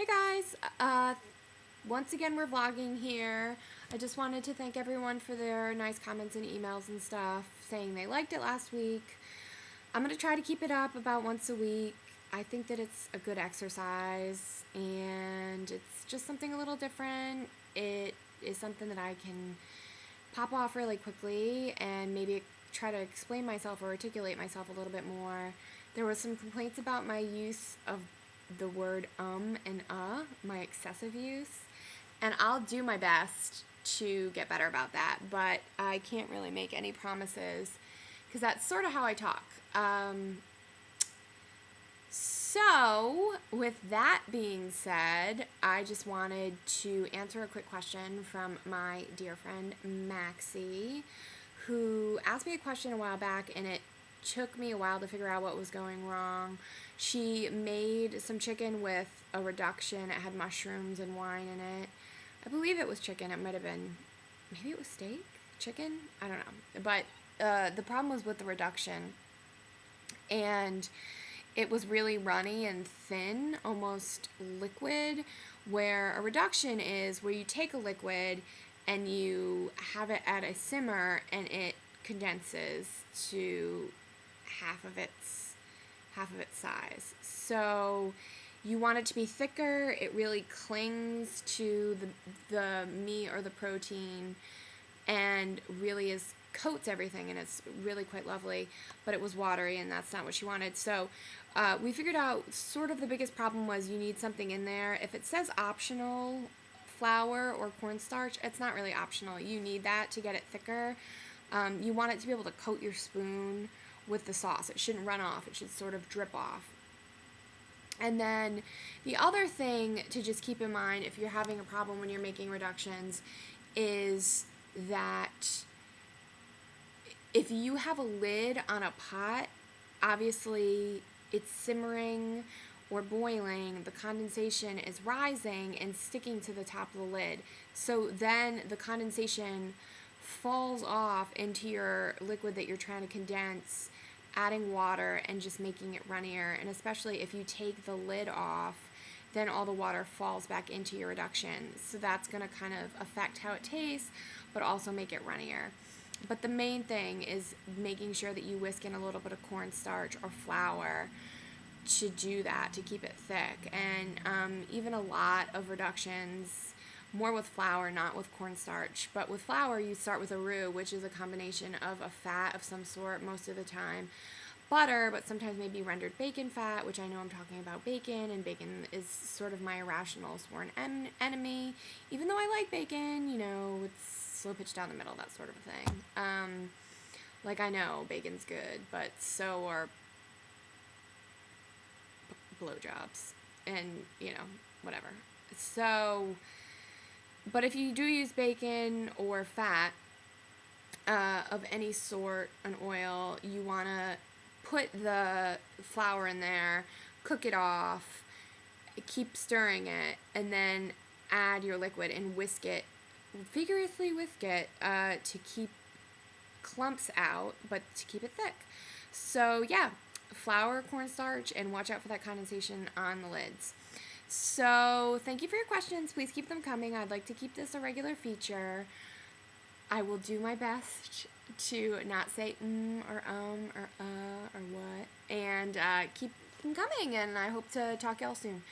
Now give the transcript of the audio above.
Hey guys, once again we're vlogging here. I just wanted to thank everyone for their nice comments and emails and stuff saying they liked it last week. I'm going to try to keep it up about once a week. I think that it's a good exercise and it's just something a little different. It is something that I can pop off really quickly and maybe try to explain myself or articulate myself a little bit more. There was some complaints about my use of the word and my excessive use, and I'll do my best to get better about that, but I can't really make any promises because that's sort of how I talk. So, with that being said, I just wanted to answer a quick question from my dear friend Maxie, who asked me a question a while back, and it took me a while to figure out what was going wrong. She made some chicken with a reduction. It had mushrooms and wine in it. I believe it was chicken. It might have been, maybe it was steak? Chicken? I don't know. But the problem was with the reduction. And it was really runny and thin, almost liquid, where a reduction is where you take a liquid and you have it at a simmer and it condenses to half of its size. So you want it to be thicker. It really clings to the meat or the protein and really coats everything, and it's really quite lovely, but it was watery and that's not what she wanted. So we figured out sort of the biggest problem was you need something in there. If it says optional flour or cornstarch, it's not really optional. You need that to get it thicker. You want it to be able to coat your spoon with the sauce. It shouldn't run off. It should sort of drip off. And then the other thing to just keep in mind if you're having a problem when you're making reductions is that if you have a lid on a pot, obviously it's simmering or boiling, the condensation is rising and sticking to the top of the lid. So then the condensation falls off into your liquid that you're trying to condense, adding water and just making it runnier. And especially if you take the lid off, then all the water falls back into your reduction. So that's going to kind of affect how it tastes, but also make it runnier. But the main thing is making sure that you whisk in a little bit of cornstarch or flour to do that, to keep it thick. And even a lot of reductions, more with flour, not with cornstarch. But with flour, you start with a roux, which is a combination of a fat of some sort most of the time, butter, but sometimes maybe rendered bacon fat, which I know I'm talking about bacon, and bacon is sort of my irrational sworn enemy. Even though I like bacon, it's slow pitch down the middle, that sort of a thing. Like, I know bacon's good, but so are blowjobs and, whatever. So, but if you do use bacon or fat of any sort, an oil, you want to put the flour in there, cook it off, keep stirring it, and then add your liquid and whisk it, vigorously whisk it to keep clumps out, but to keep it thick. So yeah, flour, cornstarch, and watch out for that condensation on the lids. So thank you for your questions. Please keep them coming. I'd like to keep this a regular feature. I will do my best to not say or or what, and keep them coming, and I hope to talk y'all soon.